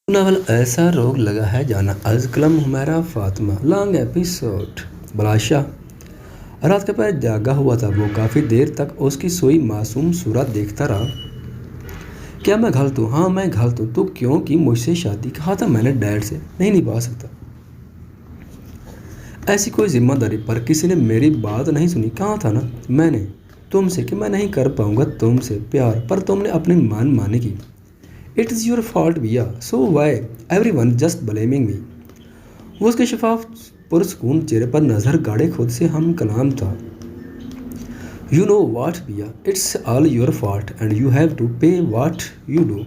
Novel ایسا روگ لگا ہے جانا از قلم ہمیرا فاطمہ لانگ ایپیسوڈ بلاشا رات کا پیر جاگا ہوا تھا۔ وہ کافی دیر تک اس کی سوئی معصوم صورت دیکھتا رہا۔ کیا میں غلط ہوں؟ ہاں میں غلط ہوں۔ تو کیوں کی مجھ سے شادی؟ کہا تھا میں نے ڈیڈ سے نہیں نبھا سکتا ایسی کوئی ذمہ داری، پر کسی نے میری بات نہیں سنی۔ کہا تھا نا میں نے تم سے کہ میں نہیں کر پاؤں گا تم سے پیار، پر تم نے اپنی مان مانی کی۔ اٹ از یور فالٹ بیا، so why everyone just blaming me. وہ اس کے شفاف پرسکون چہرے پر نظر گاڑے خود سے ہم کلام تھا۔ یو نو واٹ بیا، it's all your fault and you have to pay what you do.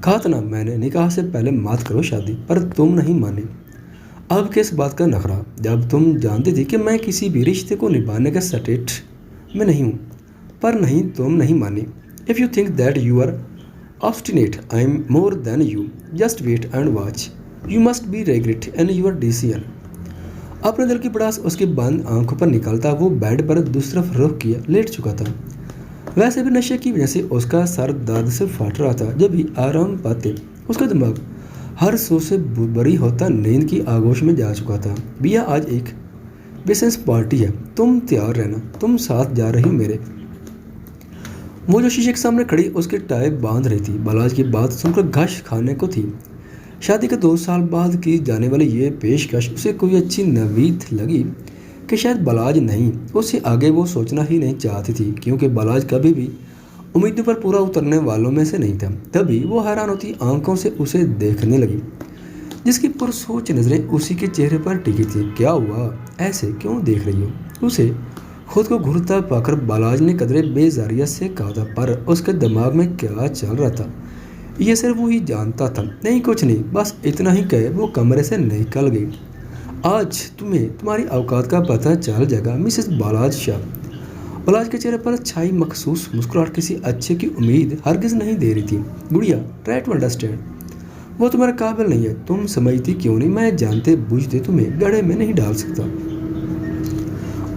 کہا تھا نا میں نے نکاح سے پہلے مت کرو شادی، پر تم نہیں مانی۔ اب کس بات کا نخرا، جب تم جانتی تھی کہ میں کسی بھی رشتے کو نبھانے کے سٹیٹ میں نہیں ہوں، پر نہیں تم نہیں مانی۔ If you think that you are obstinate, I am more than you. Just wait and watch. You must be regret in your decision. اپنے دل کی پڑاس اس کی بند آنکھوں پر نکالتا وہ بیڈ پر دوسری طرف رخ کیا لیٹ چکا تھا۔ ویسے بھی نشے کی وجہ سے اس کا سر درد سے پھٹ رہا تھا۔ جب بھی آرام پاتے اس کا دماغ ہر سو سے بری ہوتا نیند کی آغوش میں جا چکا تھا۔ بیا آج ایک بزنس پارٹی ہے، تم تیار رہنا، تم ساتھ جا رہی ہو میرے۔ وہ جو شیشے کے سامنے کھڑی اس کی ٹائی باندھ رہی تھی، بلاج کی بات سن کر گھش کھانے کو تھی۔ شادی کے 2 سال بعد کی جانے والی یہ پیشکش اسے کوئی اچھی نوید لگی کہ شاید بلاج نہیں، اس سے آگے وہ سوچنا ہی نہیں چاہتی تھی، کیونکہ بلاج کبھی بھی امیدوں پر پورا اترنے والوں میں سے نہیں تھا۔ تبھی وہ حیران ہوتی آنکھوں سے اسے دیکھنے لگی، جس کی پرسوچ نظریں اسی کے چہرے پر ٹکی تھی۔ کیا ہوا؟ ایسے کیوں دیکھ رہی ہو؟ اسے خود کو گھرتا پا کر بلاج نے قدرے بیزاریت سے کہا تھا، پر اس کے دماغ میں کیا چل رہا تھا یہ صرف وہی جانتا تھا۔ نہیں کچھ نہیں، بس اتنا ہی کہے وہ کمرے سے نکل گئی۔ آج تمہیں تمہاری اوقات کا پتہ چل جائے گا مسز بلاج شاہ۔ بلاج کے چہرے پر چھائی مخصوص مسکراہٹ کسی اچھے کی امید ہرگز نہیں دے رہی تھی۔ گڑیا ٹرائی ٹو انڈرسٹینڈ، وہ تمہارے قابل نہیں ہے۔ تم سمجھتی کیوں نہیں؟ میں جانتے بوجھتے تمہیں گڑھے میں نہیں ڈال سکتا۔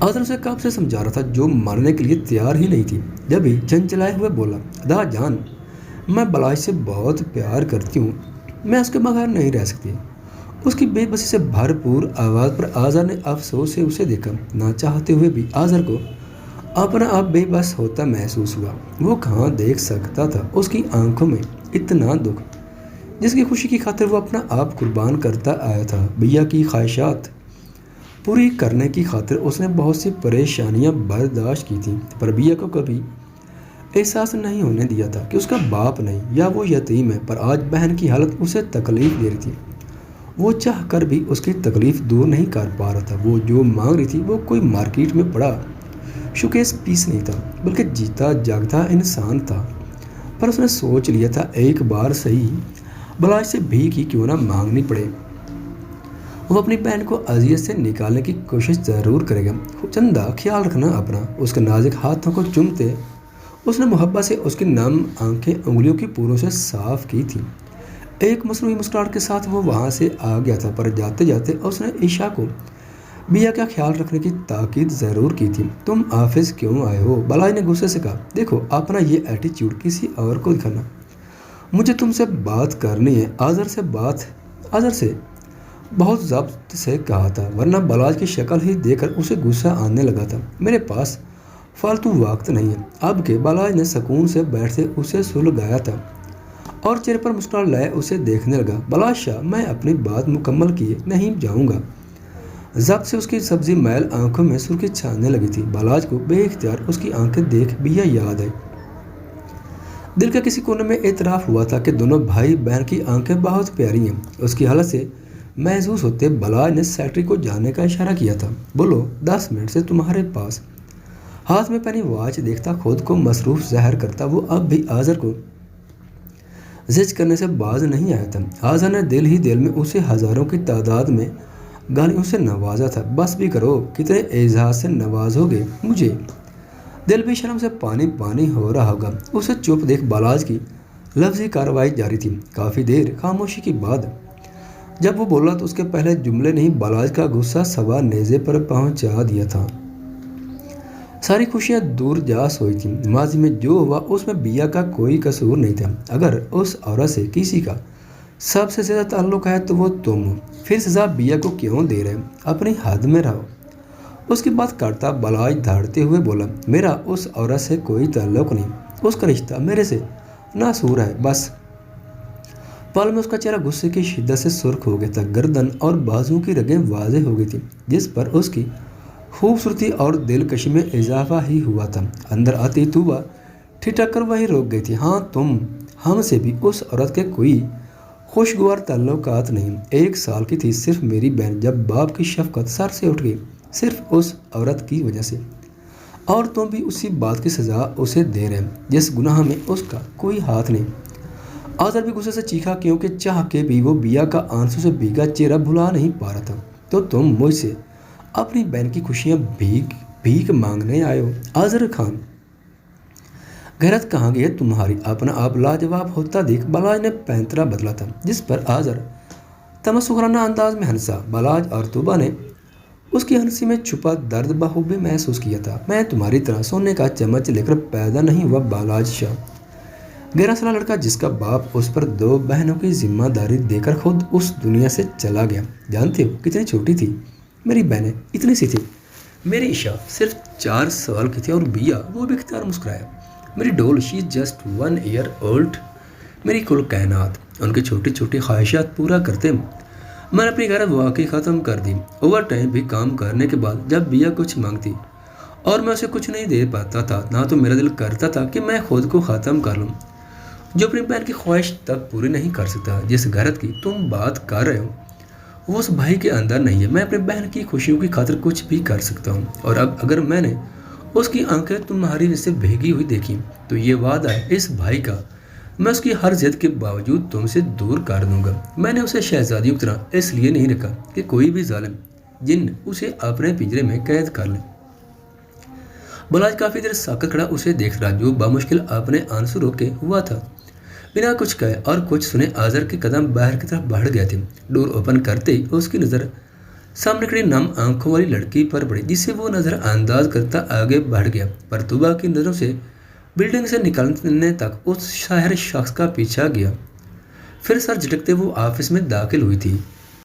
آدر اسے کب سے سمجھا رہا تھا، جو ماننے کے لیے تیار ہی نہیں تھی۔ جب ہی چنچلائے ہوئے بولا، دا جان میں بلاج سے بہت پیار کرتی ہوں، میں اس کے بغیر نہیں رہ سکتی۔ اس کی بے بسی سے بھرپور آواز پر آزر نے افسوس سے اسے دیکھا۔ نہ چاہتے ہوئے بھی آزر کو اپنا آپ بے بس ہوتا محسوس ہوا۔ وہ کہاں دیکھ سکتا تھا اس کی آنکھوں میں اتنا دکھ، جس کی خوشی کی خاطر وہ اپنا آپ قربان کرتا آیا تھا۔ بیا کی خواہشات پوری کرنے کی خاطر اس نے بہت سی پریشانیاں برداشت کی تھیں، پر بیا کو کبھی احساس نہیں ہونے دیا تھا کہ اس کا باپ نہیں یا وہ یتیم ہے۔ پر آج بہن کی حالت اسے تکلیف دے رہی تھی۔ وہ چاہ کر بھی اس کی تکلیف دور نہیں کر پا رہا تھا۔ وہ جو مانگ رہی تھی وہ کوئی مارکیٹ میں پڑا شوکیس پیس نہیں تھا، بلکہ جیتا جاگتا انسان تھا۔ پر اس نے سوچ لیا تھا ایک بار صحیح بلاج سے بھیک ہی کیوں نہ مانگنی پڑے، وہ اپنی بہن کو اذیت سے نکالنے کی کوشش ضرور کرے گا۔ چندہ خیال رکھنا اپنا۔ اس کے نازک ہاتھوں کو چومتے اس نے محبت سے اس کی نم آنکھیں انگلیوں کی پوروں سے صاف کی تھی۔ ایک مصنوعی مسکراہٹ کے ساتھ وہ وہاں سے آ گیا تھا، پر جاتے جاتے اس نے عشا کو بیا کا خیال رکھنے کی تاکید ضرور کی تھی۔ تم آفس کیوں آئے ہو؟ بلاج نے غصے سے کہا۔ دیکھو اپنا یہ ایٹیچیوڈ کسی اور کو دکھانا، مجھے تم سے بات کرنی ہے۔ آزر سے بہت ضبط سے کہا تھا، ورنہ بلاج کی شکل ہی دیکھ کر اسے غصہ آنے لگا تھا۔ میرے پاس فالتو وقت نہیں ہے اب کہ بلاج نے سکون سے بیٹھتے اسے سلگایا تھا اور چہرے پر مسکراہٹ لائے اسے دیکھنے لگا۔ بلاج شاہ میں اپنی بات مکمل کیے نہیں جاؤں گا۔ ضبط سے اس کی سبزی میل آنکھوں میں سرخی چھانے لگی تھی۔ بلاج کو بے اختیار اس کی آنکھیں دیکھ بیا یاد آئی۔ دل کے کسی کونے میں اعتراف ہوا تھا کہ دونوں بھائی بہن کی آنکھیں بہت پیاری ہیں۔ اس کی حالت سے محظوظ ہوتے بلاج نے سیکرٹری کو جانے کا اشارہ کیا تھا۔ بولو 10 منٹ سے تمہارے پاس۔ ہاتھ میں پہنی واچ دیکھتا خود کو مصروف ظاہر کرتا وہ اب بھی آزر کو زج کرنے سے باز نہیں آیا تھا۔ آزر نے دل ہی دل میں اسے ہزاروں کی تعداد میں گالیوں سے نوازا تھا۔ بس بھی کرو، کتنے اعزاز سے نوازو گے مجھے؟ دل بھی شرم سے پانی پانی ہو رہا ہوگا۔ اسے چپ دیکھ بلاج کی لفظی کارروائی جاری تھی۔ کافی دیر خاموشی کے بعد جب وہ بولا تو اس کے پہلے جملے نے ہی بلاج کا غصہ سوا نیزے پر پہنچا دیا تھا۔ ساری خوشیاں دور جا سوئی تھیں۔ ماضی میں جو ہوا اس میں بیا کا کوئی قصور نہیں تھا۔ اگر اس عورت سے کسی کا سب سے زیادہ تعلق ہے تو وہ تم ہو، پھر سزا بیا کو کیوں دے رہے؟ اپنی حد میں رہو۔ اس کی بات کرتا بلاج دھاڑتے ہوئے بولا، میرا اس عورت سے کوئی تعلق نہیں، اس کا رشتہ میرے سے ناسور ہے بس۔ پل میں اس کا چہرہ غصے کی شدت سے سرخ ہو گیا تھا، گردن اور بازو کی رگیں واضح ہو گئی تھی جس پر اس کی خوبصورتی اور دلکشی میں اضافہ ہی ہوا تھا۔ اندر آتی توبہ ٹھٹک کر وہیں روک گئی تھی۔ ہاں تم ہم سے بھی اس عورت کے کوئی خوشگوار تعلقات نہیں۔ 1 سال کی تھی صرف میری بہن جب باپ کی شفقت سر سے اٹھ گئی، صرف اس عورت کی وجہ سے، اور تم بھی اسی بات کی سزا اسے دے رہے جس گناہ میں اس کا کوئی ہاتھ نہیں۔ آذر بھی غصے سے چیخا کیونکہ چاہ کے بھی وہ بیا کا آنسو سے بھیگا چہرہ بھلا نہیں پا رہا تھا۔ تو تم مجھ سے اپنی بہن کی خوشیاں بھیک مانگنے آئے ہو؟ آذر خان، غیرت کہاں گئی ہے تمہاری؟ اپنا آپ لاجواب ہوتا دیکھ بلاج نے پینترا بدلا تھا جس پر آذر تمسخرانہ انداز میں ہنسا۔ بلاج اور توبہ نے اس کی ہنسی میں چھپا درد بخوبی محسوس کیا تھا۔ میں تمہاری طرح سونے کا چمچ لے کر پیدا نہیں ہوا بالاج شاہ، 11 سالہ لڑکا جس کا باپ اس پر 2 بہنوں کی ذمہ داری دے کر خود اس دنیا سے چلا گیا۔ جانتے ہو کتنی چھوٹی تھی میری بہنیں؟ اتنی سی تھی۔ میری عشا صرف 4 سال کی تھی اور بیا، وہ بھی اختیار مسکرایا، میری ڈول شی جسٹ 1 ایئر اولڈ۔ میری کل کائنات ان کی چھوٹی چھوٹی خواہشات پورا کرتے میں نے اپنی غیرت واقعی ختم کر دی۔ اوور ٹائم بھی کام کرنے کے بعد جب بیا کچھ مانگتی اور میں اسے کچھ نہیں دے پاتا تھا، نہ تو میرا دل کرتا تھا کہ میں خود کو ختم کر لوں۔ جو اپنی بہن کی خواہش تک پوری نہیں کر سکتا، جس غیرت کی تم بات کر رہے ہو وہ اس بھائی کے اندر نہیں ہے۔ میں اپنی بہن کی خوشیوں کی خاطر کچھ بھی کر سکتا ہوں، اور اب اگر میں نے اس کی آنکھیں تمہاری وجہ سے بھیگی ہوئی دیکھی تو یہ وعدہ ہے اس بھائی کا، میں اس کی ہر ضد کے باوجود تم سے دور کر دوں گا۔ میں نے اسے شہزادیوں کی طرح اس لیے نہیں رکھا کہ کوئی بھی ظالم جن اسے اپنے پنجرے میں قید کر لے۔ بلاج کافی دیر ساکت کھڑا اسے دیکھ رہا جو بامشکل اپنے آنسو روکے ہوا تھا۔ بنا کچھ کہے اور کچھ سنے آذر کے قدم باہر کی طرف بڑھ گئے تھے۔ ڈور اوپن کرتے ہی اس کی نظر سامنے کھڑی نم آنکھوں والی لڑکی پر پڑی جسے وہ نظر انداز کرتا آگے بڑھ گیا، پر توبہ کی نظروں سے بلڈنگ سے نکلنے تک اس شاعر شخص کا پیچھا گیا۔ پھر سر جھٹکتے وہ آفس میں داخل ہوئی تھی۔